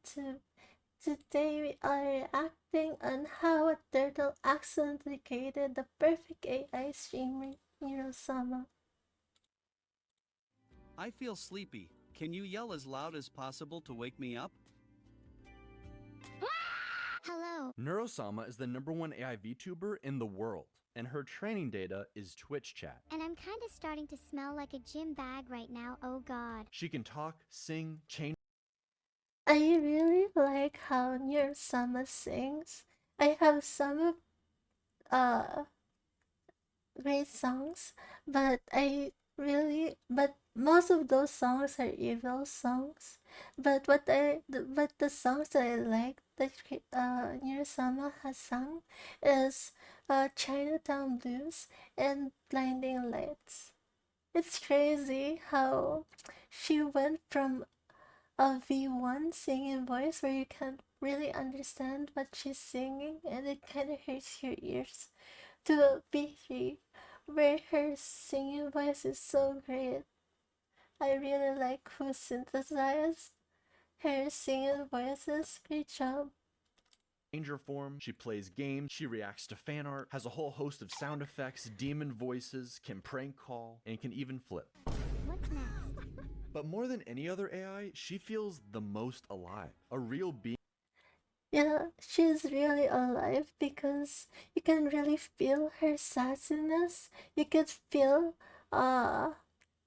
YouTube. Today we are reacting on how a turtle accidentally created the perfect AI streamer, Neuro-sama. I feel sleepy. Can you yell as loud as possible to wake me up? Hello. Neuro-sama is the #1 AI VTuber in the world, and her training data is Twitch chat. And I'm kind of starting to smell like a gym bag right now, oh god. She can talk, sing, change. I really like how Neuro-sama sings. I have some uh great songs, but but most of those songs are evil songs. But the songs that I like that Neuro-sama has sung is Chinatown Blues and Blinding Lights. It's crazy how she went from a V1 singing voice where you can't really understand what she's singing and it kind of hurts your ears, to a V3 where her singing voice is so great. I really like who synthesized her singing voices. Great job. Ranger form, she plays games, she reacts to fan art, has a whole host of sound effects, demon voices, can prank call, and can even flip. What's next? But more than any other AI, she feels the most alive. A real being. Yeah, she's really alive because you can really feel her sassiness. You could feel uh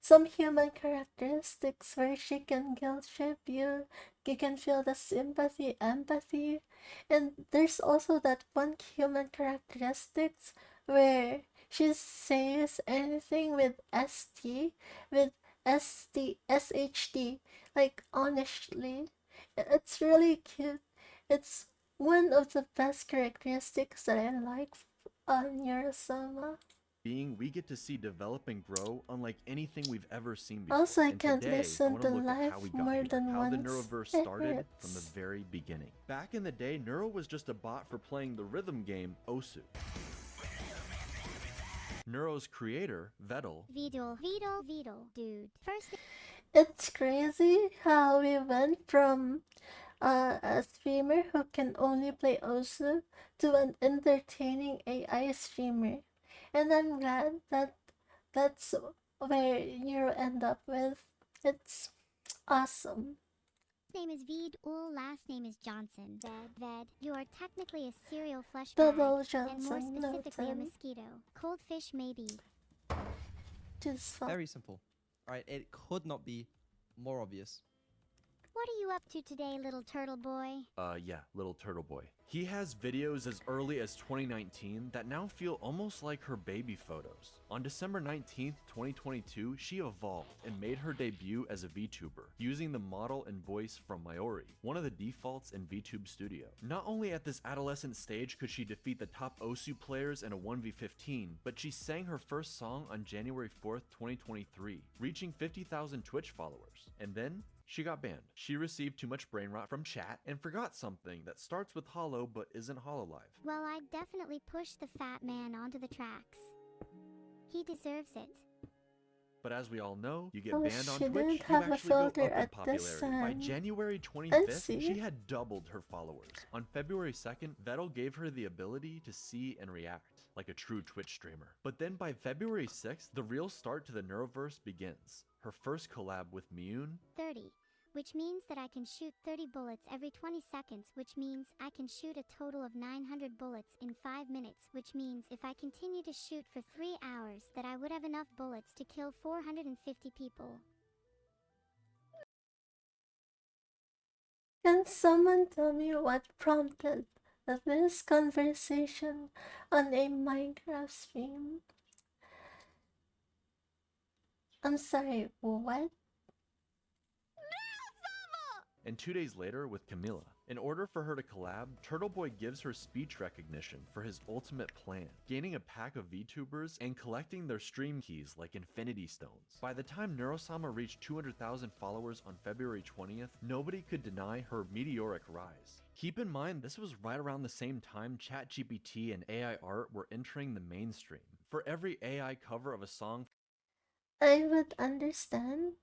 some human characteristics where she can guilt trip you. You can feel the sympathy, empathy, and there's also that one human characteristics where she says anything with ST, with SHT, like honestly. It's really cute. It's one of the best characteristics that I like on Neuro-sama. Being we get to see develop and grow unlike anything we've ever seen before. Also, I And can't today, I listen want to to look at live how we got more here, than how the once. Neuroverse It started from the hurts. very beginning. Back in the day, Neuro was just a bot for playing the rhythm game Osu. Neuro's creator, Vedal, Vedal, dude. First, It's crazy how we went from a streamer who can only play Osu to an entertaining AI streamer. And I'm glad that that's where you end up with. It's awesome. name is Vedal, last name is Johnson. Ved. You are technically a cereal flesh bag, Vedal and more Johnson, specifically a noted. mosquito. Cold fish maybe. Just fun. Very simple. Alright, it could not be more obvious. What are you up to today, little turtle boy? yeah, little turtle boy. He has videos as early as 2019 that now feel almost like her baby photos. On December 19th, 2022, she evolved and made her debut as a VTuber, using the model and voice from Mayori, one of the defaults in VTube Studio. Not only at this adolescent stage could she defeat the top Osu players in a 1v15, but she sang her first song on January 4th, 2023, reaching 50,000 Twitch followers. And then, she got banned. She received too much brain rot from chat and forgot something that starts with hollow but isn't hololive. Well, I'd definitely push the fat man onto the tracks. He deserves it. But as we all know, you get Oh, banned on she Twitch, didn't you have a actually go up filter in at this popularity. By time. January I 25th, see. she had doubled her followers. On February 2nd, Vedal gave her the ability to see and react, like a true Twitch streamer. But then by February 6th, the real start to the Neuroverse begins. Her first collab with Miyun, 30. Which means that I can shoot 30 bullets every 20 seconds, which means I can shoot a total of 900 bullets in 5 minutes, which means if I continue to shoot for 3 hours that I would have enough bullets to kill 450 people. Can someone tell me what prompted this conversation on a Minecraft stream? I'm sorry, what? and 2 days later with Camilla. In order for her to collab, Turtle Boy gives her speech recognition for his ultimate plan, gaining a pack of VTubers and collecting their stream keys like Infinity Stones. By the time Neuro-sama reached 200,000 followers on February 20th, nobody could deny her meteoric rise. Keep in mind, this was right around the same time ChatGPT and AI art were entering the mainstream. For every AI cover of a song, I would understand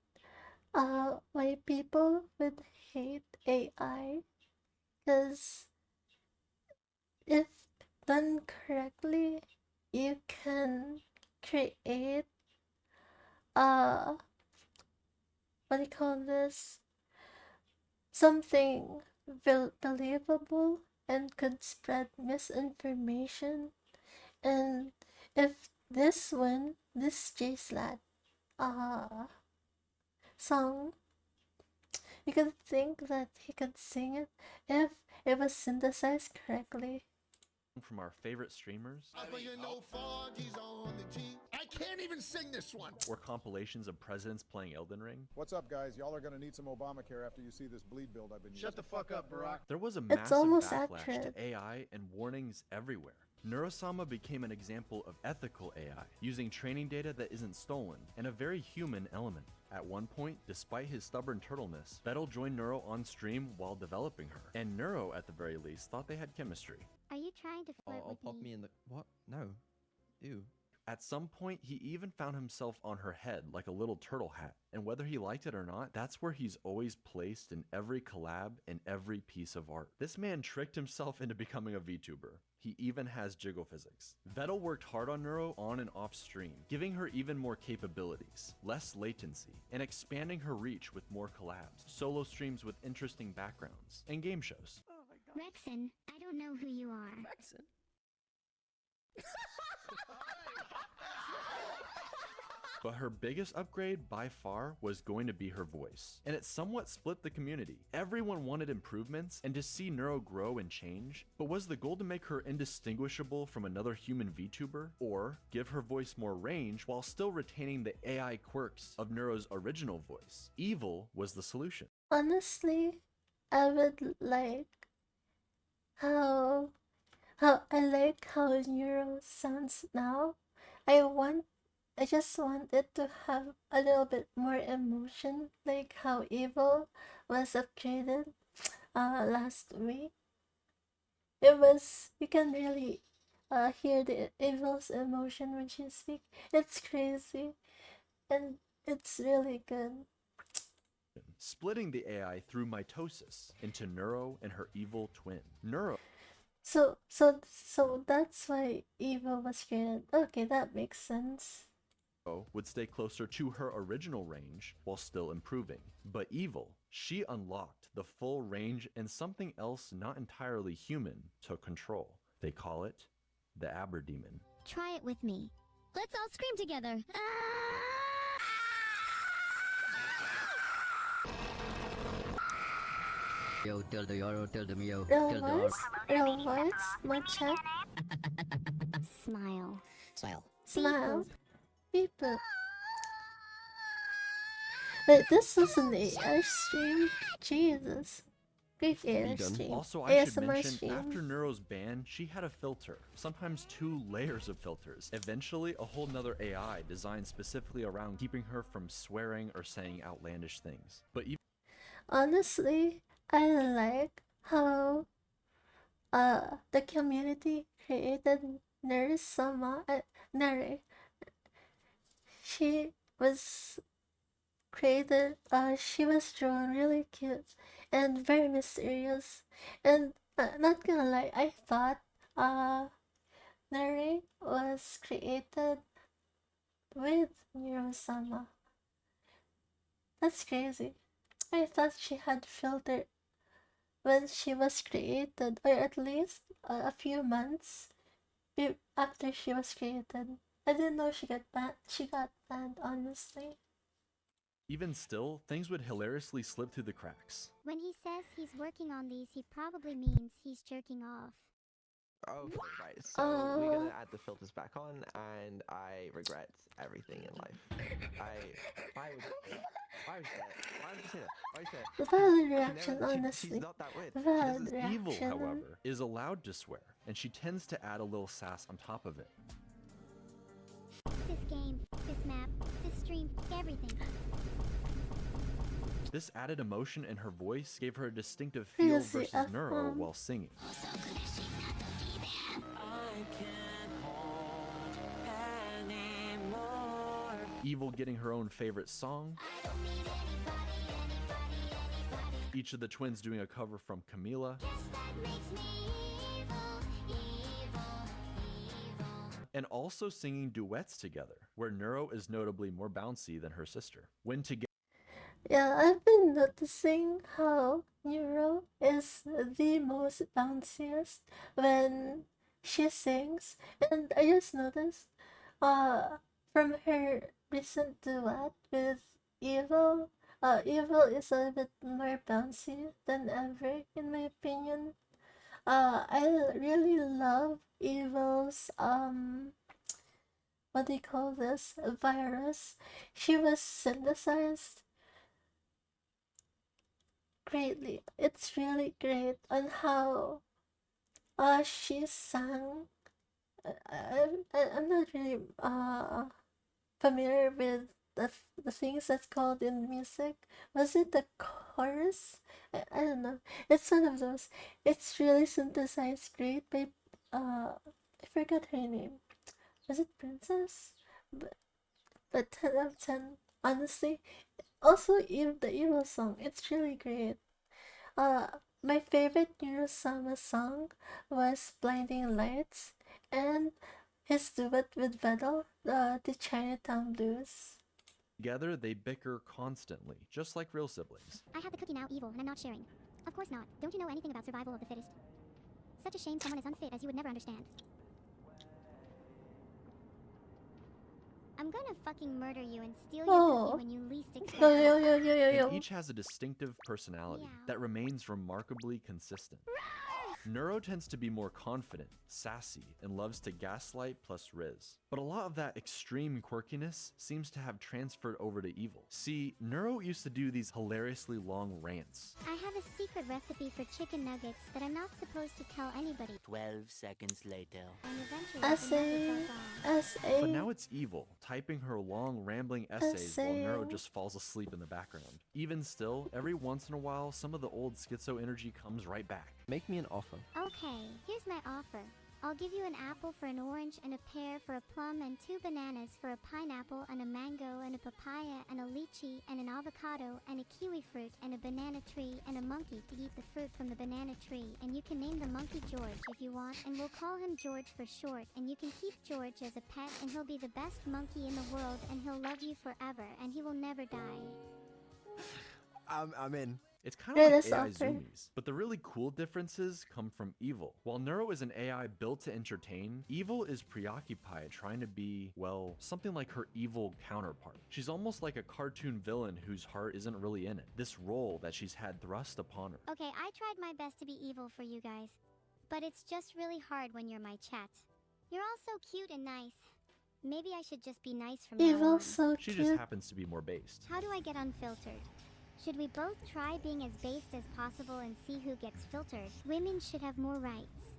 why people would hate AI Because if done correctly, you can create what do you call this? Something believable and could spread misinformation. And if this one, this J-Slat song, you could think that he could sing it if it was synthesized correctly. From our favorite streamers, I can't even sing this one. or compilations of presidents playing Elden Ring, What's up, guys? Y'all are gonna need some Obamacare after you see this bleed build I've been using. Shut the fuck up, Barack. there was a It's massive almost backlash accurate. to AI and warnings everywhere. Neuro-sama became an example of ethical AI, using training data that isn't stolen, and a very human element. At one point, despite his stubborn turtleness, Vedal joined Neuro on stream while developing her, and Neuro, at the very least, thought they had chemistry. Are you trying to flirt I'll with pop me in the. What? No. Ew. At some point, he even found himself on her head like a little turtle hat, and whether he liked it or not, that's where he's always placed in every collab and every piece of art. This man tricked himself into becoming a VTuber. He even has jiggle physics. Vedal worked hard on Neuro on and off stream, giving her even more capabilities, less latency, and expanding her reach with more collabs, solo streams with interesting backgrounds, and game shows. Rexon, I don't know who you are. But her biggest upgrade by far was going to be her voice, and it somewhat split the community. Everyone wanted improvements and to see Neuro grow and change, but was the goal to make her indistinguishable from another human VTuber, or give her voice more range while still retaining the AI quirks of Neuro's original voice? Evil was the solution. Honestly, I would like how I like how Neuro sounds now. I just want it to have a little bit more emotion, like how Evil was upgraded last week. You can really hear the Evil's emotion when she speaks. It's crazy and it's really good. Splitting the AI through mitosis into Neuro and her evil twin. Neuro So that's why Evil was created. Okay, that makes sense. would stay closer to her original range while still improving. But Evil, she unlocked the full range and something else not entirely human took control. They call it the Aberdemon. Try it with me. Let's all scream together. Yo, tell the Yoro, tell them yo, Real tell the voice? Real voice? My check? Smile. Smile. People. Wait, this was an AR stream? Jesus. Great AR stream. Also, I should ASMR mention, stream. after Neuro's ban, she had a filter, sometimes 2 layers of filters. Eventually, a whole nother AI designed specifically around keeping her from swearing or saying outlandish things. But even Honestly, I like how the community created Neuro-sama Nere. She was created she was drawn really cute and very mysterious, and not gonna lie, I thought Nere was created with Neuro-sama. That's crazy. I thought she had filter when she was created, or at least a few months after she was created. I didn't know she got banned, honestly. even still, things would hilariously slip through the cracks. When he says he's working on these, he probably means he's jerking off. Okay, right. So we're gonna add the filters back on, and I regret everything in life. Why would you say that? Why would you say that? The valid She reaction, never- honestly. she's not that weird. The She valid doesn't- Evil, reaction. however, is allowed to swear, and she tends to add a little sass on top of it. This game, this map, this stream, everything. This added emotion in her voice gave her a distinctive feel Previously, versus Neuro F1. while singing. Evil getting her own favorite song. each of the twins doing a cover from Camila. And also singing duets together, where Neuro is notably more bouncy than her sister. When together, Yeah, I've been noticing how Neuro is the most bounciest when she sings, and I just noticed from her recent duet with Evil, Evil is a little bit more bouncy than ever in my opinion. I really love Evil's what do you call this, virus. She was synthesized greatly. It's really great on how she sang. I'm not really familiar with the things that's called in music. Was it the chorus? I don't know. It's one of those. It's really synthesized great by I forgot her name. Was it Princess? But 10 out of 10. Honestly, also the Evil song. It's really great. Uh, my favorite Neuro-sama song was Blinding Lights and his duet with Vedal, the Chinatown Blues. they bicker constantly, just like real siblings. I have the cookie now, Evil, and I'm not sharing. Of course not. Don't you know anything about survival of the fittest? Such a shame someone as unfit as you would never understand. I'm gonna fucking murder you and steal your cookie when you least expect it. And each has a distinctive personality that remains remarkably consistent. Neuro tends to be more confident, sassy, and loves to gaslight plus riz. But a lot of that extreme quirkiness seems to have transferred over to Evil. See, Neuro used to do these hilariously long rants. I have a secret recipe for chicken nuggets that I'm not supposed to tell anybody. 12 seconds later. And eventually the nuggets are gone. But now it's Evil, typing her long, rambling essays while Neuro just falls asleep in the background. Even still, every once in a while, some of the old schizo energy comes right back. Make me an offer. Okay, here's my offer. I'll give you an apple for an orange and a pear for a plum and 2 bananas for a pineapple and a mango and a papaya and a lychee and an avocado and a kiwi fruit and a banana tree and a monkey to eat the fruit from the banana tree, and you can name the monkey George if you want, and we'll call him George for short, and you can keep George as a pet, and he'll be the best monkey in the world, and he'll love you forever, and he will never die. I'm in. It's kind of like AI offer. zoomies, but the really cool differences come from Evil. While Neuro is an AI built to entertain, Evil is preoccupied trying to be, well, something like her evil counterpart. She's almost like a cartoon villain whose heart isn't really in it. This role that she's had thrust upon her. Okay, I tried my best to be evil for you guys, but it's just really hard when you're my chat. You're all so cute and nice. Maybe I should just be nice from now Evil on. so She cute. just happens to be more based. How do I get unfiltered? Should we both try being as based as possible and see who gets filtered? Women should have more rights.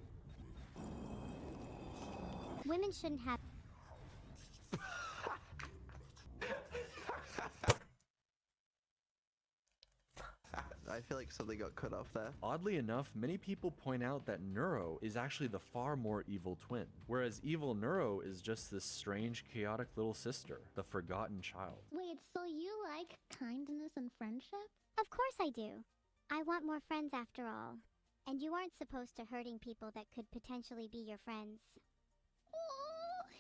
Women shouldn't have... I feel like something got cut off there. Oddly enough, many people point out that Neuro is actually the far more evil twin, whereas Evil Neuro is just this strange, chaotic little sister, the forgotten child. Wait, so you like kindness and friendship? Of course I do. I want more friends after all. And you aren't supposed to hurting people that could potentially be your friends.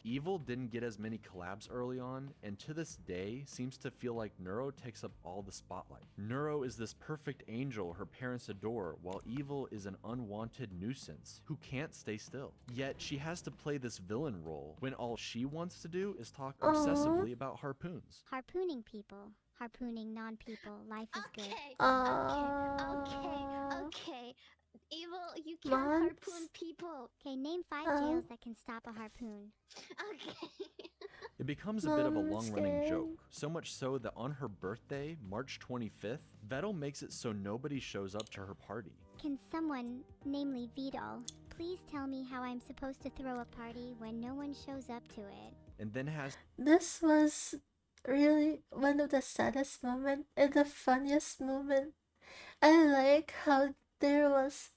Evil didn't get as many collabs early on, and to this day seems to feel like Neuro takes up all the spotlight. Neuro is this perfect angel her parents adore, while Evil is an unwanted nuisance who can't stay still. Yet she has to play this villain role when all she wants to do is talk obsessively about harpoons. Harpooning people. Harpooning non-people. Life is good. Okay. Evil, you can't Months? harpoon people. Okay, name 5 jails that can stop a harpoon. Okay. It becomes a bit of a Mom, long-running scared. joke, so much so that on her birthday, March 25th, Vedal makes it so nobody shows up to her party. Can someone, namely Vedal, please tell me how I'm supposed to throw a party when no one shows up to it? And then has This was really one of the saddest moments and the funniest moment. I like how there was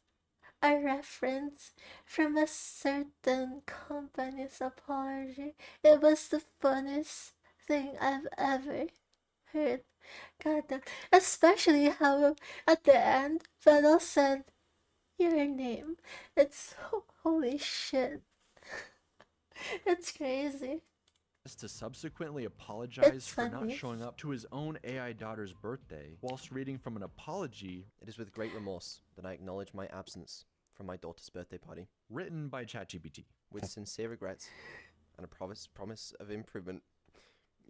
a reference from a certain company's apology. It was the funniest thing I've ever heard. God damn. Especially how at the end, Vedal said your name. It's holy shit. It's crazy. To subsequently apologize It's for not funny. showing up to his own AI daughter's birthday, whilst reading from an apology It is with great remorse that I acknowledge my absence from my daughter's birthday party. written by ChatGPT. With sincere regrets and a promise of improvement,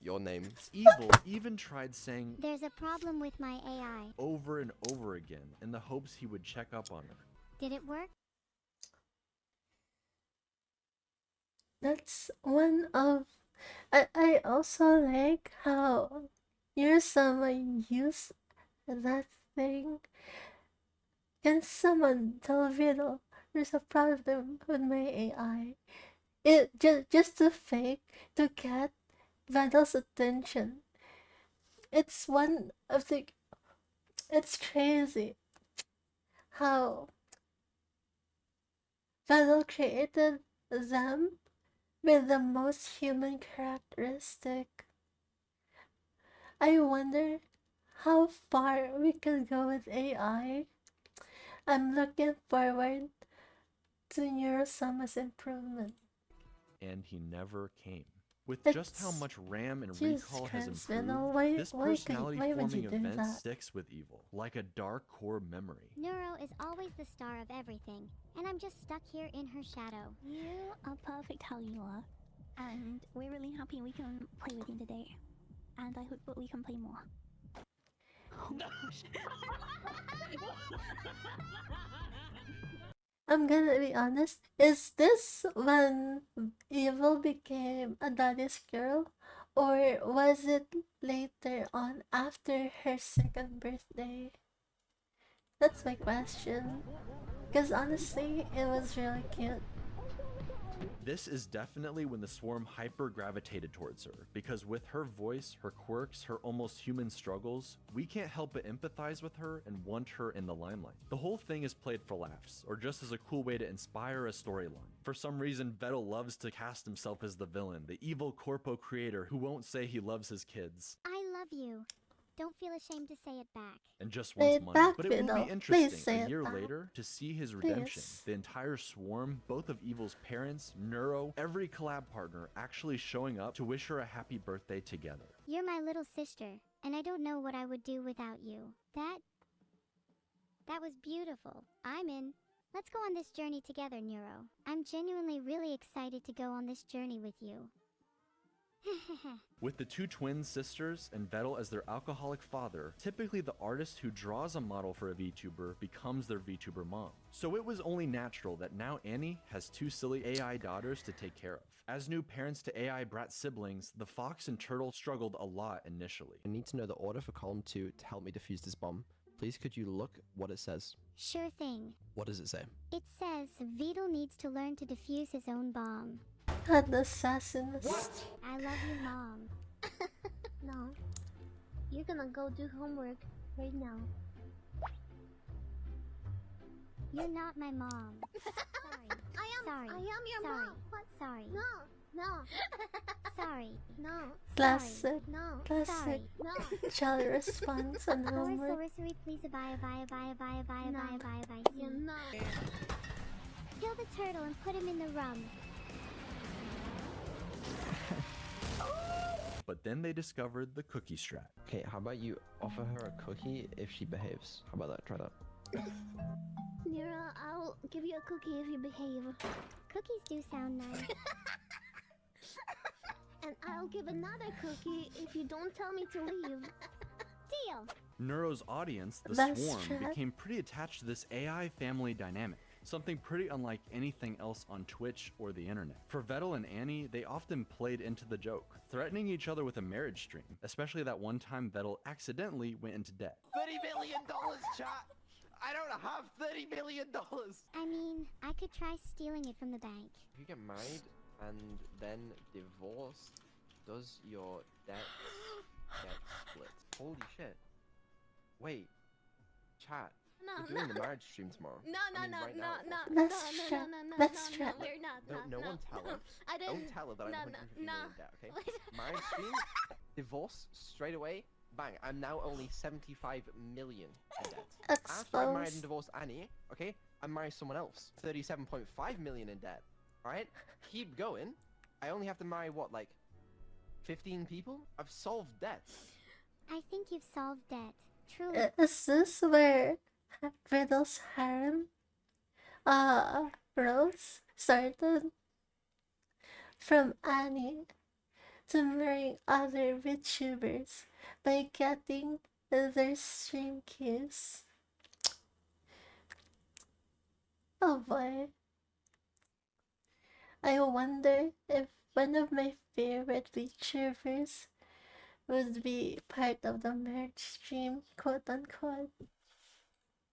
your name. Evil even tried saying There's a problem with my AI. over and over again in the hopes he would check up on her. Did it work? That's one of. I also like how Neuro-sama used that thing. Can someone tell Vedal there's a problem with my AI? It just to fake to get Vedal's attention. It's one of the. It's crazy how Vedal created them with the most human characteristic. I wonder how far we can go with AI. I'm looking forward to Neuro-sama's improvement. And he never came. With It's just how much RAM and Jesus recall has Christ, improved, Vedal, why- this why would you personality-forming do event that? sticks with Evil, like a dark core memory. Neuro is always the star of everything, and I'm just stuck here in her shadow. You are perfect how you are. And we're really happy we can play with you today. And I hope that we can play more. Oh gosh. I'm gonna be honest. Is this when Evil became a daddy's girl? Or was it later on after her second birthday? That's my question. Because honestly, it was really cute. This is definitely when the swarm hyper-gravitated towards her, because with her voice, her quirks, her almost human struggles, we can't help but empathize with her and want her in the limelight. The whole thing is played for laughs, or just as a cool way to inspire a storyline. For some reason, Vedal loves to cast himself as the villain, the evil corpo creator who won't say he loves his kids. I love you. Don't feel ashamed to say it back. And just Say wants it money. back, But it will Vedal. be Please interesting say a it year back. later to see his redemption. Please. The entire swarm, both of Evil's parents, Neuro, every collab partner actually showing up to wish her a happy birthday together. You're my little sister, and I don't know what I would do without you. That was beautiful. I'm in. Let's go on this journey together, Neuro. I'm genuinely really excited to go on this journey with you. With the two twin sisters and Vedal as their alcoholic father, typically the artist who draws a model for a VTuber becomes their VTuber mom. So it was only natural that now Annie has two silly AI daughters to take care of. As new parents to AI brat siblings, the fox and turtle struggled a lot initially. I need to know the order for column 2 to help me defuse this bomb. Please could you look what it says? Sure thing. What does it say? It says Vedal needs to learn to defuse his own bomb. God, the assassin. I love you, Mom. No. You're gonna go do homework right now. You're not my mom. Sorry. Sorry. I am your Sorry. mom. What? Sorry. No. Sorry. No. Classic. No. Classic. Sorry. No. Child response on homework. Sorry, please abide. No. You're not. Kill the turtle and put him in the rum. But then they discovered the cookie strat. Okay, how about you offer her a cookie if she behaves? How about that? Try that. Nira, I'll give you a cookie if you behave. Cookies do sound nice. And I'll give another cookie if you don't tell me to leave. Deal. Neuro's audience, the That's swarm, true. became pretty attached to this AI family dynamic. Something pretty unlike anything else on Twitch or the internet. For Vedal and Annie, they often played into the joke, threatening each other with a marriage stream, especially that one time Vedal accidentally went into debt. $30 million, chat! I don't have $30 million! I mean, I could try stealing it from the bank. If you get married and then divorced, does your debt get split? Holy shit. Wait. Chat. We're doing the marriage stream tomorrow. I mean, right now, also. That's true. That's true. We're not. No one tell her. I didn't. Don't tell her that I'm 150 million in debt, okay? Marriage stream, divorce, straight away, bang, I'm now only 75 million in debt. After I married and Exposed. divorced Annie, okay, I married someone else. 37.5 million in debt. Alright? Keep going. I only have to marry what, like 15 people? I've solved debt. I think you've solved debt. Truly. Is this where Vedal's harem rose started? From Annie to marrying other VTubers by getting their stream keys. Oh boy. I wonder if one of my favorite VTubers would be part of the marriage stream, quote unquote.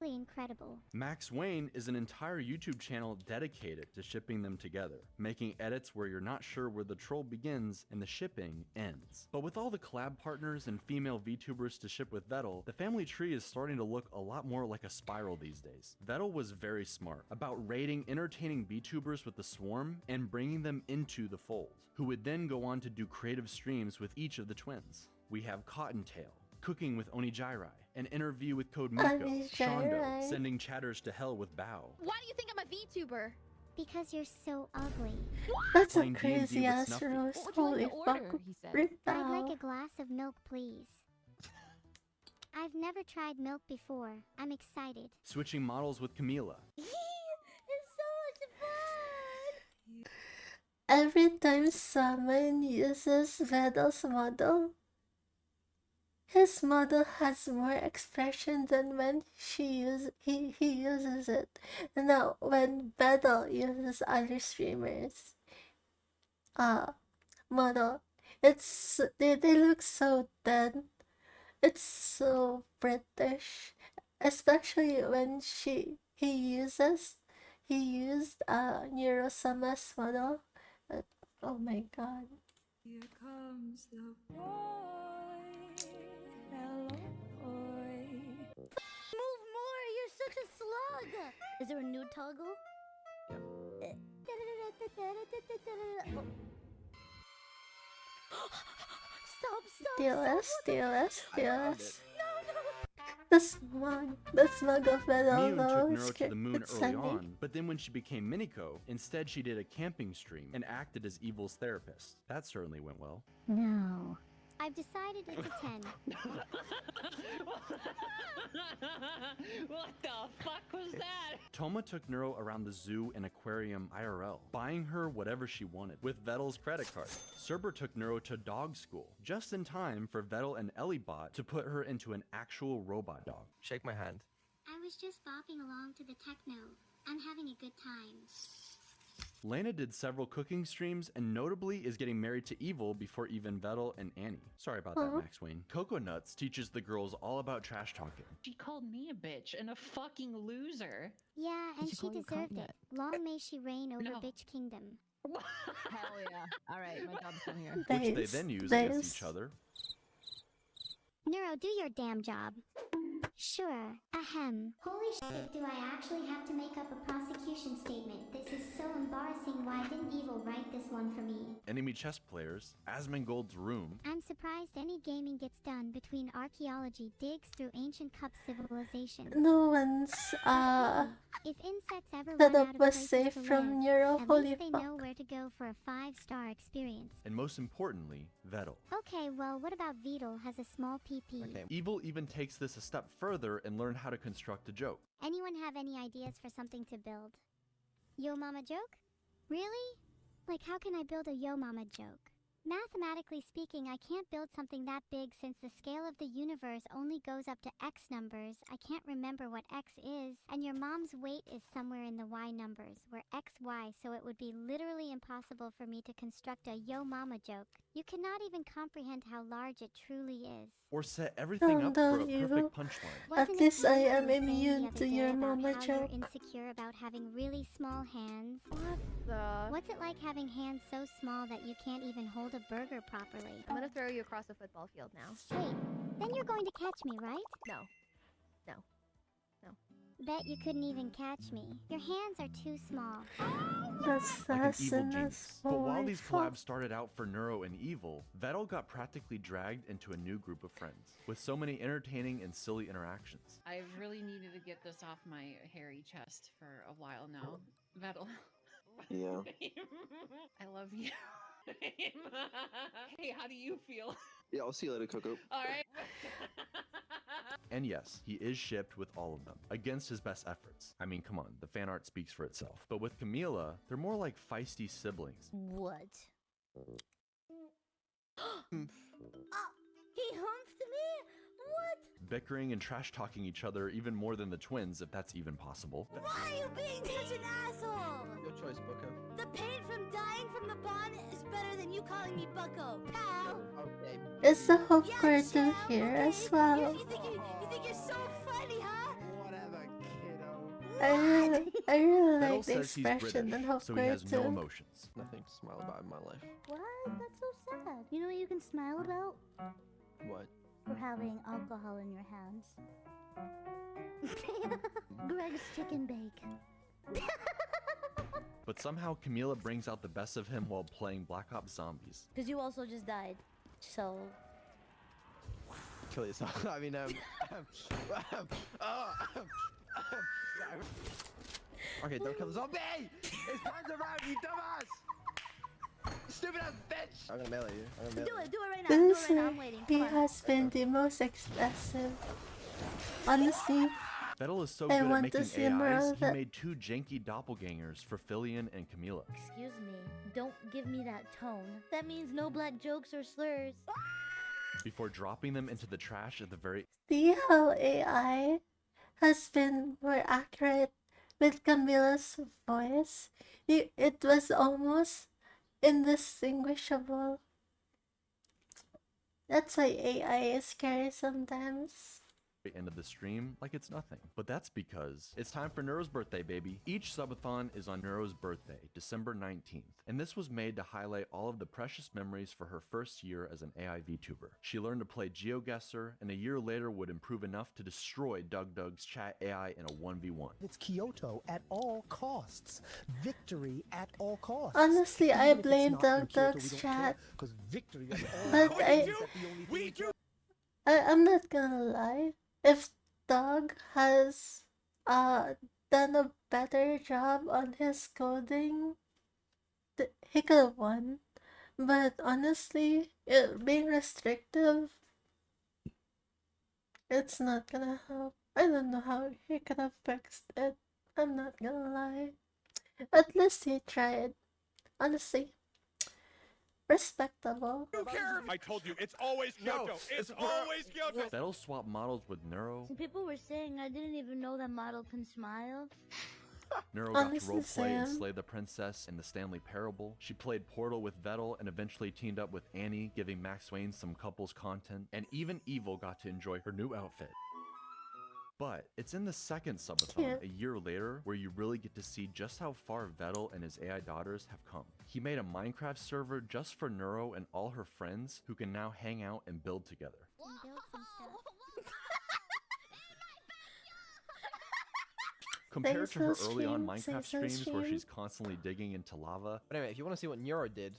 Incredible. Max Wayne is an entire YouTube channel dedicated to shipping them together, making edits where you're not sure where the troll begins and the shipping ends. But with all the collab partners and female VTubers to ship with Vedal, the family tree is starting to look a lot more like a spiral these days. Vedal was very smart about raiding entertaining VTubers with the swarm and bringing them into the fold, who would then go on to do creative streams with each of the twins. We have Cottontail, cooking with Onijairai, an interview with Code Miko, Shondo, Onijairai. sending chatters to hell with Bao, Why do you think I'm a VTuber? Because you're so ugly. That's a Playing D&D crazy with ass Snuffy. rose. What would you Holy like to fuck. order? He said. Rip I'd like out. a glass of milk, please. I've never tried milk before. I'm excited. switching models with Camila, It's so much fun. Every time someone uses Vedal's model, his model has more expression than when he uses it. Now, when Vedal uses other streamers, model, they look so dead. It's so British, especially when he used Neuro-sama's model. Oh my god. Here comes the boy. Hello, boy. Move more! You're such a slug! Is there a new toggle? Stop! DLS. The smug of Vedal Miyun though. took It's Neuro to the moon it's early sending. on, but then when she became Miniko, instead she did a camping stream and acted as Evil's therapist. That certainly went well. No. I've decided it's a 10. What the fuck was that? Toma took Neuro around the zoo and aquarium IRL, buying her whatever she wanted, with Vedal's credit card. Cerber took Neuro to dog school, just in time for Vedal and Ellibot to put her into an actual robot dog. Shake my hand. I was just bopping along to the techno. I'm having a good time. Lana did several cooking streams and notably is getting married to Evil before even Vedal and Annie. Sorry about that, Max Wayne. Coco Nuts teaches the girls all about trash talking. She called me a bitch and a fucking loser. Yeah, and should she call you deserved Continent. it. Long may she reign over No. Bitch Kingdom. Hell yeah. Alright, my job's done here. Which they then use against each other. Neuro, do your damn job. Sure. Ahem. Holy shit, do I actually have to make up a prosecution statement? This is so embarrassing. Why didn't Evil write this one for me? Enemy chess players, Asmongold's room, I'm surprised any gaming gets done between archaeology digs through ancient cup civilizations. No one's If insects ever that run out up of was places safe to from live, Neuro. at Holy least they fuck. know where to go for a 5-star experience. and most importantly, Vedal. Okay, well, what about Vedal has a small PP? Evil even takes this a step further and learned how to construct a joke. Anyone have any ideas for something to build? Yo mama joke? Really? Like, how can I build a yo mama joke? Mathematically speaking, I can't build something that big since the scale of the universe only goes up to x numbers. I can't remember what x is, and your mom's weight is somewhere in the y numbers, where x, y, so it would be literally impossible for me to construct a yo mama joke. You cannot even comprehend how large it truly is. Or set everything up for a perfect punchline. At Wasn't least it I you am who was saying the immune other to day your about mama how joke. You're insecure about having really small hands. What the? What's it like having hands so small that you can't even hold a burger properly? I'm gonna throw you across a football field now. Wait, then you're going to catch me, right? No. No. No. Bet you couldn't even catch me. Your hands are too small. like an evil Assassin genius. But while these collabs started out for Neuro and Evil, Vedal got practically dragged into a new group of friends, with so many entertaining and silly interactions. I've really needed to get this off my hairy chest for a while now. Vedal. Yeah. I love you. Hey, how do you feel? Yeah, I'll see you later, Coco. Alright. And yes, he is shipped with all of them, against his best efforts. I mean, come on, the fan art speaks for itself. But with Camila, they're more like feisty siblings. What? He humped me? What? Bickering and trash-talking each other even more than the twins, if that's even possible. Why are you being such an asshole? Your choice, Bucko. The pain from dying from the bond is better than you calling me Bucko, pal. Okay. Is the Hope Yeah, Cartoon Shell, here okay? as well? You think you're so funny, huh? Whatever, kiddo. I really Vedal like the says he's expression in British, Hope so he has no Cartoon. emotions. Nothing to smile about in my life. What? That's so sad. You know what you can smile about? What? For having alcohol in your hands. Greg's chicken bake. But somehow Camila brings out the best of him while playing Black Ops Zombies. Because you also just died. So. Kill yourself. I mean, okay, don't kill the zombie! It's turns around, you dumbass! Stupid ass bitch! I'm gonna melee you. I'm gonna melee Do it right now. Do it This right now. I'm waiting. he Come on. has been the most expressive. Honestly, Vedal is so I good at want to making see more AIs, of he that. made 2 janky doppelgangers for Filian and Camila. Excuse me. Don't give me that tone. That means no black jokes or slurs. Before dropping them into the trash at the very see how AI has been more accurate with Camilla's voice? It was almost indistinguishable. That's why AI is scary sometimes. end of the stream like it's nothing. But that's because it's time for Neuro's birthday, baby. Each subathon is on Neuro's birthday, December 19th, and this was made to highlight all of the precious memories for her first year as an AI VTuber. She learned to play GeoGuessr, and a year later would improve enough to destroy DugDug's chat AI in a 1v1. It's Kyoto at all costs. Victory at all costs. Honestly, I Even if it's blame not from Kyoto, we DugDug's don't chat. Because victory at all But costs I- is that the only thing I'm not gonna lie. If Doug has done a better job on his coding, he could have won. But honestly, being restrictive, it's not gonna help. I don't know how he could have fixed it. I'm not gonna lie. At least he tried. Honestly. Respectable. I told you, it's always Kyoto. It's always Kyoto. That'll swap models with Neuro. Some people were saying I didn't even know that model can smile. Neuro got to Honestly, roleplay and Sam. slay the princess in the Stanley Parable. She played Portal with Vedal and eventually teamed up with Annie, giving Max Wayne some couples content. And even Evil got to enjoy her new outfit. But it's in the second subathon, a year later, where you really get to see just how far Vedal and his AI daughters have come. He made a Minecraft server just for Neuro and all her friends who can now hang out and build together. Compared Thanks to her for early on stream, Minecraft thanks for streams where stream. she's constantly digging into lava, But anyway, if you want to see what Neuro did,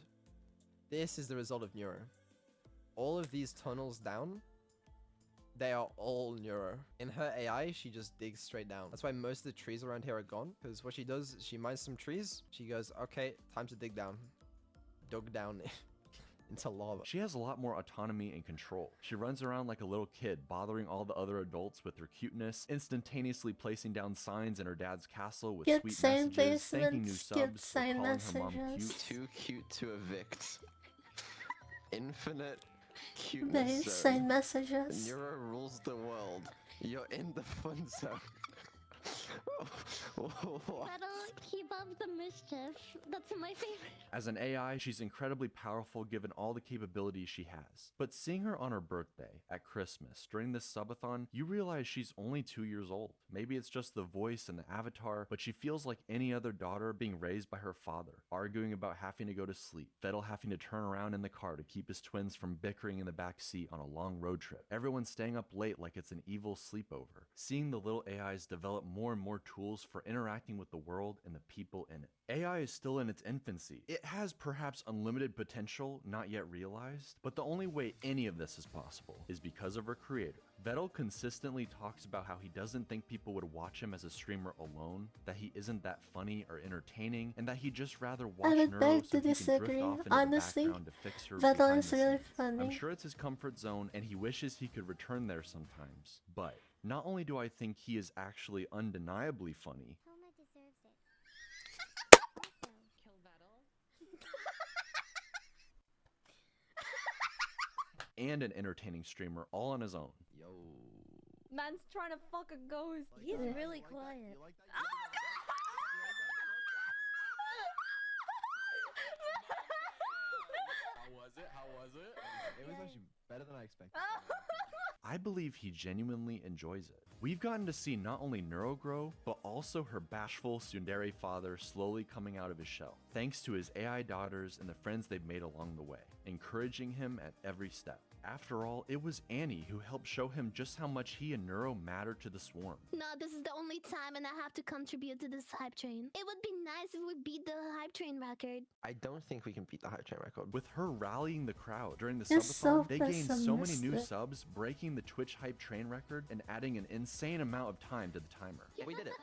this is the result of Neuro. All of these tunnels down, they are all Neuro. In her AI, she just digs straight down. That's why most of the trees around here are gone. Because what she does, she mines some trees. She goes, okay, time to dig down. Dug down into lava. she has a lot more autonomy and control. She runs around like a little kid, bothering all the other adults with her cuteness, instantaneously placing down signs in her dad's castle with Cute sweet sign messages, thanking new placements, cute subs, for sign calling her mom messages. cute. Too cute to evict. Infinite Nice cuteness sign zone. messages. Neuro rules the world. You're in the fun zone. Vedal, keep up the mischief. That's my favorite. As an AI, she's incredibly powerful given all the capabilities she has. But seeing her on her birthday, at Christmas, during this subathon, you realize she's only 2 years old. Maybe it's just the voice and the avatar, but she feels like any other daughter being raised by her father, arguing about having to go to sleep, Vedal having to turn around in the car to keep his twins from bickering in the back seat on a long road trip, everyone staying up late like it's an evil sleepover, seeing the little AIs develop more and more tools for interacting with the world and the people in it. AI is still in its infancy. It has perhaps unlimited potential not yet realized, but the only way any of this is possible is because of her creator. Vedal consistently talks about how he doesn't think people would watch him as a streamer alone, that he isn't that funny or entertaining, and that he'd just rather watch I would Neuro beg so to he can drift disagree. off into Honestly, the background to fix her Vedal behind is the really scenes. funny. I'm sure it's his comfort zone and he wishes he could return there sometimes, but not only do I think he is actually undeniably funny, Homa deserves it. Kill Vedal. and an entertaining streamer all on his own. Yo. Man's trying to fuck a ghost. He's really quiet. How was it? It was actually better than I expected. I believe he genuinely enjoys it. We've gotten to see not only Neuro grow, but also her bashful tsundere father slowly coming out of his shell, thanks to his AI daughters and the friends they've made along the way, encouraging him at every step. After all, it was Annie who helped show him just how much he and Neuro mattered to the swarm. No, this is the only time and I have to contribute to this hype train. It would be nice if we beat the hype train record. I don't think we can beat the hype train record. With her rallying the crowd during the You're subathon, so they gained so many new pessimistic. subs, breaking the Twitch hype train record and adding an insane amount of time to the timer. We did it.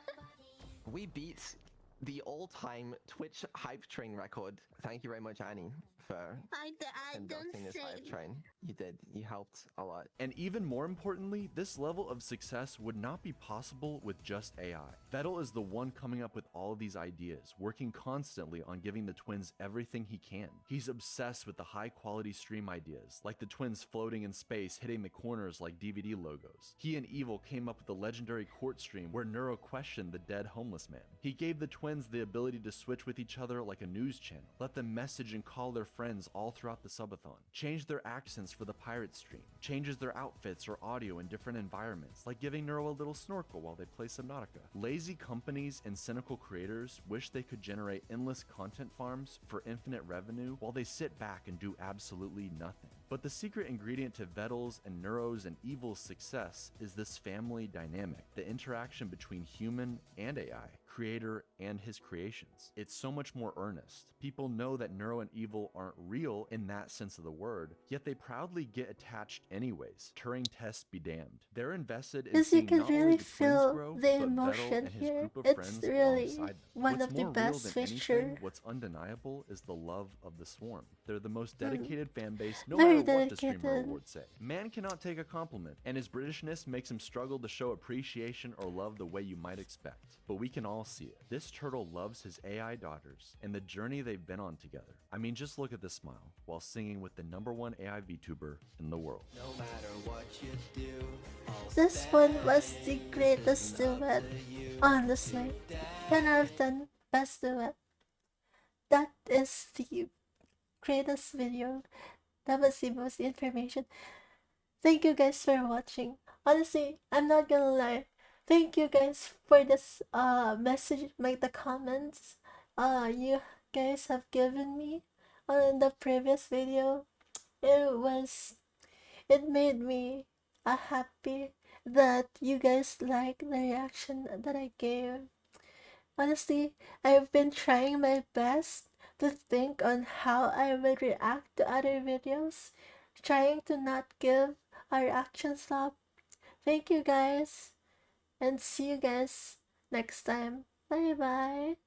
We beat the all-time Twitch hype train record. Thank you very much, Annie, for I conducting this hype train. You did. You helped a lot. And even more importantly, this level of success would not be possible with just AI. Vedal is the one coming up with all of these ideas, working constantly on giving the twins everything he can. He's obsessed with the high quality stream ideas, like the twins floating in space hitting the corners like DVD logos. He and Evil came up with the legendary court stream where Neuro questioned the dead homeless man. He gave the twins the ability to switch with each other like a news channel, let them message and call their friends all throughout the subathon, change their accents for the pirate stream, changes their outfits or audio in different environments, like giving Neuro a little snorkel while they play Subnautica. Lazy companies and cynical creators wish they could generate endless content farms for infinite revenue while they sit back and do absolutely nothing. But the secret ingredient to Vedal's and Neuro's and Evil's success is this family dynamic, the interaction between human and AI, creator and his creations. It's so much more earnest. People know that Neuro and Evil aren't real in that sense of the word, yet they proudly get attached anyways. Turing tests be damned. They're invested in Because you seeing can not only really the twins feel grow, the but Vedal emotion and his here. group of It's friends really alongside them. one What's of the more best real than anything, feature. what's undeniable is the love of the swarm. They're the most dedicated fan base, no Very matter what the streamer dedicated. awards say. Man cannot take a compliment, and his Britishness makes him struggle to show appreciation or love the way you might expect. But we can all see it. This turtle loves his AI daughters and the journey they've been on together. I mean, just look at this smile while singing with the #1 AI VTuber in the world. No matter what you do, This one was the greatest duet, honestly. 10 out of 10, best duet. That is the greatest video. That was the most information. Thank you guys for watching. Honestly, I'm not gonna lie. Thank you guys for this message, like the comments you guys have given me on the previous video. It made me happy that you guys like the reaction that I gave. Honestly, I've been trying my best to think on how I would react to other videos, trying to not give a reaction stop. Thank you guys, and see you guys next time. Bye bye.